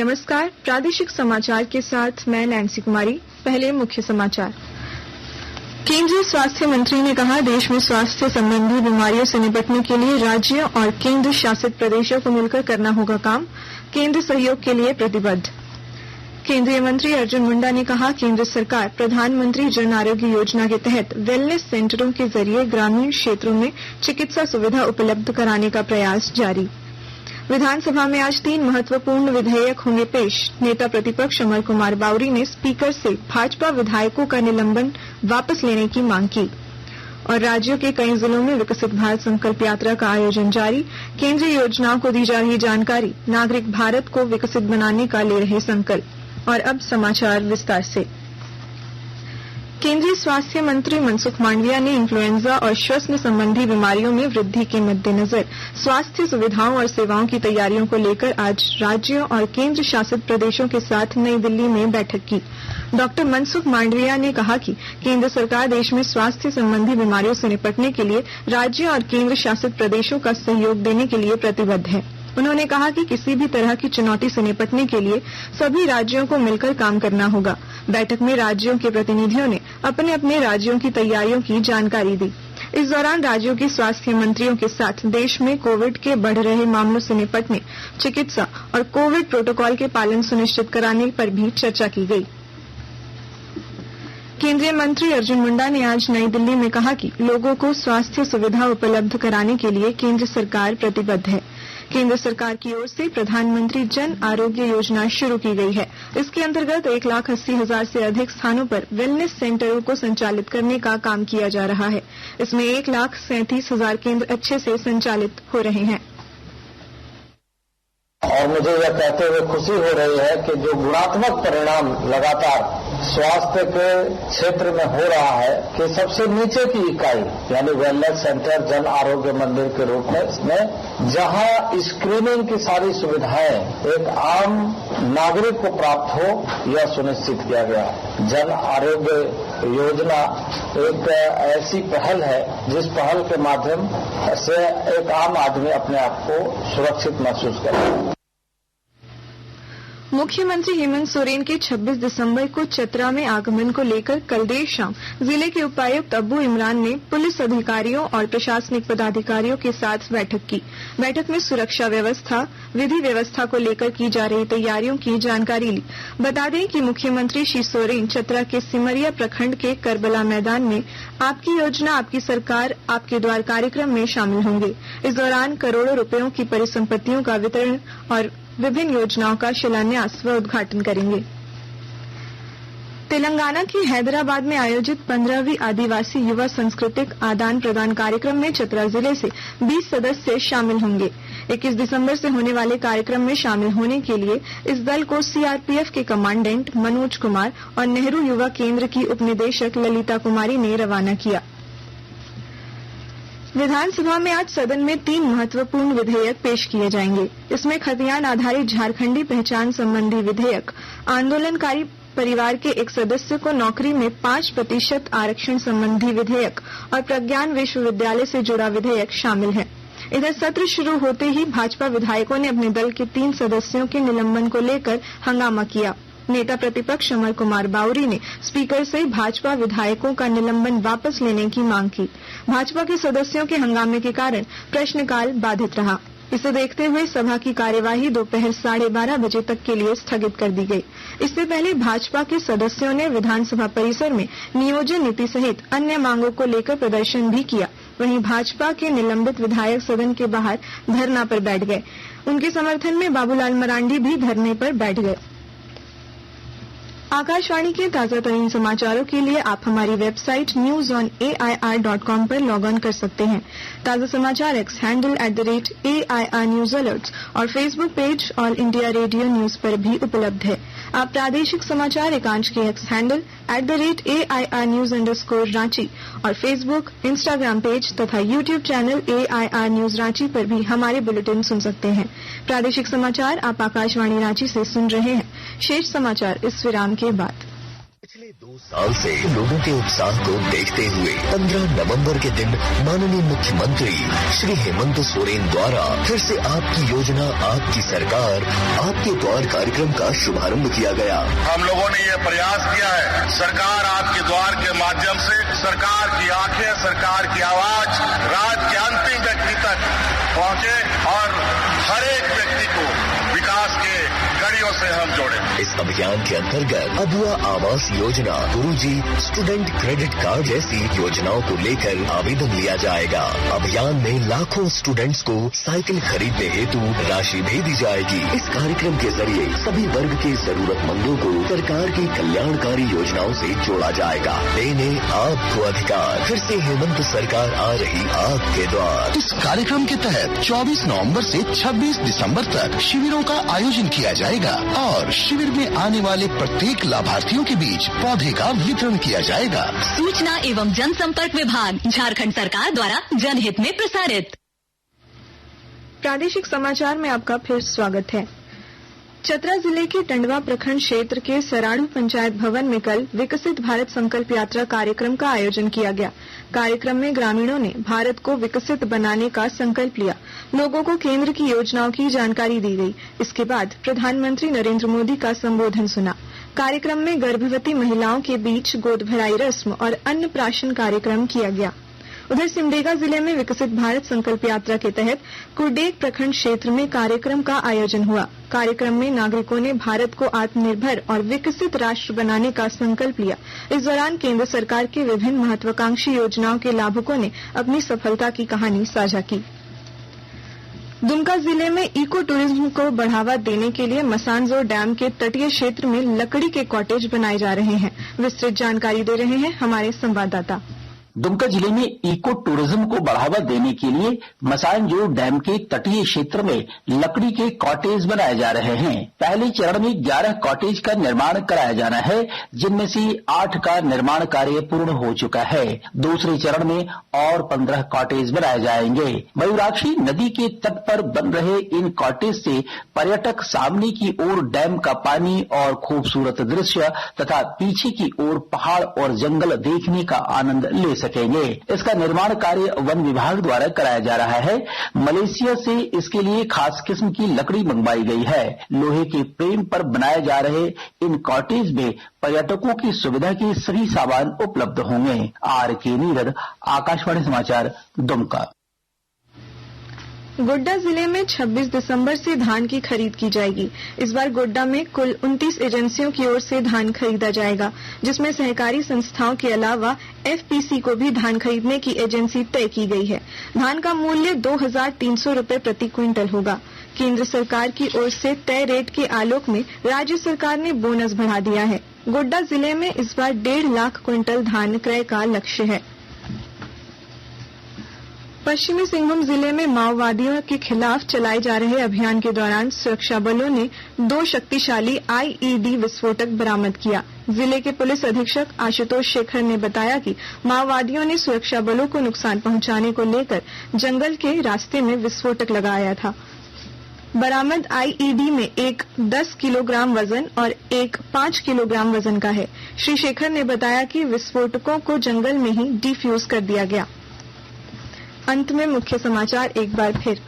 नमस्कार, प्रादेशिक समाचार के साथ मैं नैन्सी कुमारी। पहले मुख्य समाचार। केंद्रीय स्वास्थ्य मंत्री ने कहा, देश में स्वास्थ्य संबंधी बीमारियों से निपटने के लिए राज्यों और केंद्र शासित प्रदेशों को मिलकर करना होगा काम। केंद्र सहयोग के लिए प्रतिबद्ध। केंद्रीय मंत्री अर्जुन मुंडा ने कहा, केंद्र सरकार प्रधानमंत्री जन आरोग्य योजना के तहत वेलनेस सेंटरों के जरिए ग्रामीण क्षेत्रों में चिकित्सा सुविधा उपलब्ध कराने का प्रयास जारी। विधानसभा में आज 3 महत्वपूर्ण विधेयक होंगे पेश। नेता प्रतिपक्ष अमर कुमार बावरी ने स्पीकर से भाजपा विधायकों का निलंबन वापस लेने की मांग की। और राज्यों के कई जिलों में विकसित भारत संकल्प यात्रा का आयोजन जारी। केंद्रीय योजनाओं को दी जा रही जानकारी, नागरिक भारत को विकसित बनाने का ले रहे संकल्प। और अब समाचार विस्तार से। केंद्रीय स्वास्थ्य मंत्री मनसुख मांडविया ने इन्फ्लुएंजा और श्वसन संबंधी बीमारियों में वृद्धि के मद्देनजर स्वास्थ्य सुविधाओं और सेवाओं की तैयारियों को लेकर आज राज्यों और केंद्र शासित प्रदेशों के साथ नई दिल्ली में बैठक की। डॉक्टर मनसुख मांडविया ने कहा कि केंद्र सरकार देश में स्वास्थ्य संबंधी बीमारियों से निपटने के लिए राज्यों और केंद्र शासित प्रदेशों का सहयोग देने के लिए प्रतिबद्ध है। उन्होंने कहा कि किसी भी तरह की चुनौती से निपटने के लिए सभी राज्यों को मिलकर काम करना होगा। बैठक में राज्यों के प्रतिनिधियों ने अपने अपने राज्यों की तैयारियों की जानकारी दी। इस दौरान राज्यों के स्वास्थ्य मंत्रियों के साथ देश में कोविड के बढ़ रहे मामलों से निपटने, चिकित्सा और कोविड प्रोटोकॉल के पालन सुनिश्चित कराने पर भी चर्चा की गई। केंद्रीय मंत्री अर्जुन मुंडा ने आज नई दिल्ली में कहा कि लोगों को स्वास्थ्य सुविधा उपलब्ध कराने के लिए केंद्र सरकार प्रतिबद्ध है। केंद्र सरकार की ओर से प्रधानमंत्री जन आरोग्य योजना शुरू की गई है। इसके अंतर्गत 1,80,000 से अधिक स्थानों पर वेलनेस सेंटरों को संचालित करने का काम किया जा रहा है। इसमें 1,37,000 केंद्र अच्छे से संचालित हो रहे हैं। और मुझे यह कहते हुए खुशी हो रही है कि जो गुणात्मक परिणाम लगातार स्वास्थ्य के क्षेत्र में हो रहा है कि सबसे नीचे की इकाई यानी वेलनेस सेंटर जन आरोग्य मंदिर के रूप में इसमें जहां स्क्रीनिंग की सारी सुविधाएं एक आम नागरिक को प्राप्त हो यह सुनिश्चित किया गया है। जन आरोग्य योजना एक ऐसी पहल है जिस पहल के माध्यम से एक आम आदमी अपने आप को सुरक्षित महसूस करे। मुख्यमंत्री हेमंत सोरेन के 26 दिसंबर को चतरा में आगमन को लेकर कल देर शाम जिले के उपायुक्त अब्बू इमरान ने पुलिस अधिकारियों और प्रशासनिक पदाधिकारियों के साथ बैठक की। बैठक में सुरक्षा व्यवस्था, विधि व्यवस्था को लेकर की जा रही तैयारियों की जानकारी ली। बता दें कि मुख्यमंत्री श्री सोरेन चतरा के सिमरिया प्रखंड के करबला मैदान में आपकी योजना आपकी सरकार आपके द्वार कार्यक्रम में शामिल होंगे। इस दौरान करोड़ों रुपयों की परिसंपत्तियों का वितरण और विभिन्न योजनाओं का शिलान्यास व उद्घाटन करेंगे। तेलंगाना के हैदराबाद में आयोजित 15वीं आदिवासी युवा सांस्कृतिक आदान प्रदान कार्यक्रम में चतरा जिले से 20 सदस्य शामिल होंगे। 21 दिसंबर से होने वाले कार्यक्रम में शामिल होने के लिए इस दल को सीआरपीएफ के कमांडेंट मनोज कुमार और नेहरू युवा केंद्र की उपनिदेशक ललिता कुमारी ने रवाना किया। विधानसभा में आज सदन में 3 महत्वपूर्ण विधेयक पेश किए जाएंगे। इसमें खतियान आधारित झारखंडी पहचान संबंधी विधेयक, आंदोलनकारी परिवार के एक सदस्य को नौकरी में 5% आरक्षण संबंधी विधेयक और प्रज्ञान विश्वविद्यालय से जुड़ा विधेयक शामिल है। इधर सत्र शुरू होते ही भाजपा विधायकों ने अपने दल के 3 सदस्यों के निलंबन को लेकर हंगामा किया। नेता प्रतिपक्ष अमर कुमार बावरी ने स्पीकर से भाजपा विधायकों का निलंबन वापस लेने की मांग की। भाजपा के सदस्यों के हंगामे के कारण प्रश्नकाल बाधित रहा। इसे देखते हुए सभा की कार्यवाही दोपहर 12:30 बजे तक के लिए स्थगित कर दी गई। इससे पहले भाजपा के सदस्यों ने विधानसभा परिसर में नियोजन नीति सहित अन्य मांगों को लेकर प्रदर्शन भी किया। वहीं भाजपा के निलंबित विधायक सदन के बाहर धरना पर बैठ गए। उनके समर्थन में बाबूलाल मरांडी भी धरने पर बैठ गए। आकाशवाणी के ताजा तरीन समाचारों के लिए आप हमारी वेबसाइट newsonair.com पर लॉग ऑन कर सकते हैं। ताजा समाचार X handle @AIR news alerts और Facebook page all India radio news पर भी उपलब्ध है। आप प्रादेशिक समाचार एकांश के एक्स हैंडल @AIR न्यूज_रांची और फेसबुक, इंस्टाग्राम पेज तथा YouTube channel AIR news Ranchi पर भी हमारे बुलेटिन सुन सकते हैं। प्रादेशिक समाचार आप आकाशवाणी रांची से सुन रहे हैं। शेष समाचार इस विराम के बाद। पिछले 2 साल से लोगों के उत्साह को देखते हुए 15 नवंबर के दिन माननीय मुख्यमंत्री श्री हेमंत सोरेन द्वारा फिर से आपकी योजना आपकी सरकार आपके द्वार कार्यक्रम का शुभारंभ किया गया। हम लोगों ने ये प्रयास किया है, सरकार आपके द्वार के माध्यम से सरकार की आंखें, सरकार की आवाज राज्य के अंतिम व्यक्ति तक पहुंचे और हर एक व्यक्ति को विकास के कड़ियों से हम जोड़े। इस अभियान के अंतर्गत अबुआ आवास योजना, गुरुजी स्टूडेंट क्रेडिट कार्ड जैसी योजनाओं को लेकर आवेदन लिया जाएगा। अभियान में लाखों स्टूडेंट्स को साइकिल खरीदने हेतु राशि भेजी जाएगी। इस कार्यक्रम के जरिए सभी वर्ग के जरूरतमंदों को सरकार की कल्याणकारी योजनाओं से जोड़ा जाएगा। देने आपको अधिकार, फिर से हेमंत सरकार आ रही आपके द्वार। इस कार्यक्रम के तहत 24 नवंबर से 26 दिसंबर तक शिविरों का आयोजन किया जाएगा और शिविर में आने वाले प्रत्येक लाभार्थियों के बीच पौधे का वितरण किया जाएगा। सूचना एवं जनसंपर्क विभाग, झारखंड सरकार द्वारा जनहित में प्रसारित। प्रादेशिक समाचार में आपका फिर स्वागत है। चतरा जिले के टंडवा प्रखंड क्षेत्र के सराड़ू पंचायत भवन में कल विकसित भारत संकल्प यात्रा कार्यक्रम का आयोजन किया गया। कार्यक्रम में ग्रामीणों ने भारत को विकसित बनाने का संकल्प लिया। लोगों को केंद्र की योजनाओं की जानकारी दी गई। इसके बाद प्रधानमंत्री नरेंद्र मोदी का संबोधन सुना। कार्यक्रम में गर्भवती महिलाओं के बीच गोद भराई रस्म और अन्नप्राशन कार्यक्रम किया गया। उधर सिमडेगा जिले में विकसित भारत संकल्प यात्रा के तहत कुरडेग प्रखंड क्षेत्र में कार्यक्रम का आयोजन हुआ। कार्यक्रम में नागरिकों ने भारत को आत्मनिर्भर और विकसित राष्ट्र बनाने का संकल्प लिया। इस दौरान केंद्र सरकार की विभिन्न महत्वाकांक्षी योजनाओं के लाभुकों ने अपनी सफलता की कहानी साझा की। दुमका जिले में इको टूरिज्म को बढ़ावा देने के लिए मसानजोर डैम के तटीय क्षेत्र में लकड़ी के कॉटेज बनाए जा रहे हैं। विस्तृत जानकारी दे रहे हैं हमारे संवाददाता। दुमका जिले में इको टूरिज्म को बढ़ावा देने के लिए मसानजोर डैम के तटीय क्षेत्र में लकड़ी के कॉटेज बनाए जा रहे हैं। पहले चरण में 11 कॉटेज का निर्माण कराया जाना है, जिनमें से 8 का निर्माण कार्य पूर्ण हो चुका है। दूसरे चरण में और 15 कॉटेज बनाए जाएंगे। मयूराक्षी नदी के तट पर बन रहे इन कॉटेज से पर्यटक सामने की ओर डैम का पानी और खूबसूरत दृश्य तथा पीछे की ओर पहाड़ और जंगल देखने का आनंद ले सकेंगे। इसका निर्माण कार्य वन विभाग द्वारा कराया जा रहा है। मलेशिया से इसके लिए खास किस्म की लकड़ी मंगवाई गई है। लोहे के फ्रेम पर बनाए जा रहे इन कॉटेज में पर्यटकों की सुविधा के सभी सामान उपलब्ध होंगे। RK नीरद, आकाशवाणी समाचार, दुमका। गोड्डा जिले में 26 दिसंबर से धान की खरीद की जाएगी। इस बार गोड्डा में कुल 29 एजेंसियों की ओर से धान खरीदा जाएगा, जिसमें सहकारी संस्थाओं के अलावा FPC को भी धान खरीदने की एजेंसी तय की गई है। धान का मूल्य 2300 रुपए प्रति क्विंटल होगा। केंद्र सरकार की ओर से तय रेट के आलोक में राज्य सरकार ने बोनस बढ़ा दिया है। गोड्डा जिले में इस बार 1.5 लाख क्विंटल धान क्रय का लक्ष्य है। पश्चिमी सिंहभूम जिले में माओवादियों के खिलाफ चलाए जा रहे अभियान के दौरान सुरक्षा बलों ने 2 शक्तिशाली IED विस्फोटक बरामद किया। जिले के पुलिस अधीक्षक आशुतोष शेखर ने बताया कि माओवादियों ने सुरक्षा बलों को नुकसान पहुंचाने को लेकर जंगल के रास्ते में विस्फोटक लगाया था। बरामद IED में एक 10 किलोग्राम वजन और एक 5 किलोग्राम वजन का है। श्री शेखर ने बताया कि विस्फोटकों को जंगल में ही डिफ्यूज कर दिया गया। अंत में मुख्य समाचार एक बार फिर।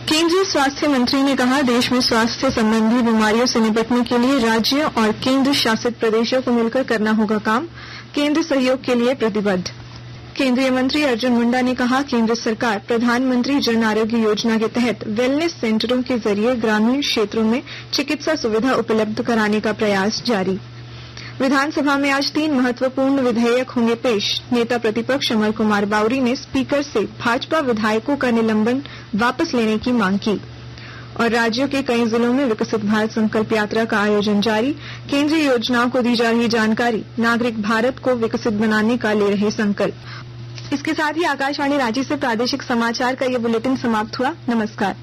केंद्रीय स्वास्थ्य मंत्री ने कहा, देश में स्वास्थ्य संबंधी बीमारियों से निपटने के लिए राज्यों और केंद्र शासित प्रदेशों को मिलकर करना होगा काम। केंद्र सहयोग के लिए प्रतिबद्ध। केंद्रीय मंत्री अर्जुन मुंडा ने कहा, केंद्र सरकार प्रधानमंत्री जन आरोग्य योजना के तहत वेलनेस सेंटरों के जरिए ग्रामीण क्षेत्रों में चिकित्सा सुविधा उपलब्ध कराने का प्रयास जारी। विधानसभा में आज 3 महत्वपूर्ण विधेयक होंगे पेश। नेता प्रतिपक्ष अमर कुमार बावरी ने स्पीकर से भाजपा विधायकों का निलंबन वापस लेने की मांग की। और राज्यों के कई जिलों में विकसित भारत संकल्प यात्रा का आयोजन जारी। केंद्रीय योजनाओं को दी जा रही जानकारी। नागरिक भारत को विकसित बनाने का ले रहे संकल्प। इसके साथ ही आकाशवाणी रांची से प्रादेशिक समाचार का ये बुलेटिन समाप्त हुआ। नमस्कार।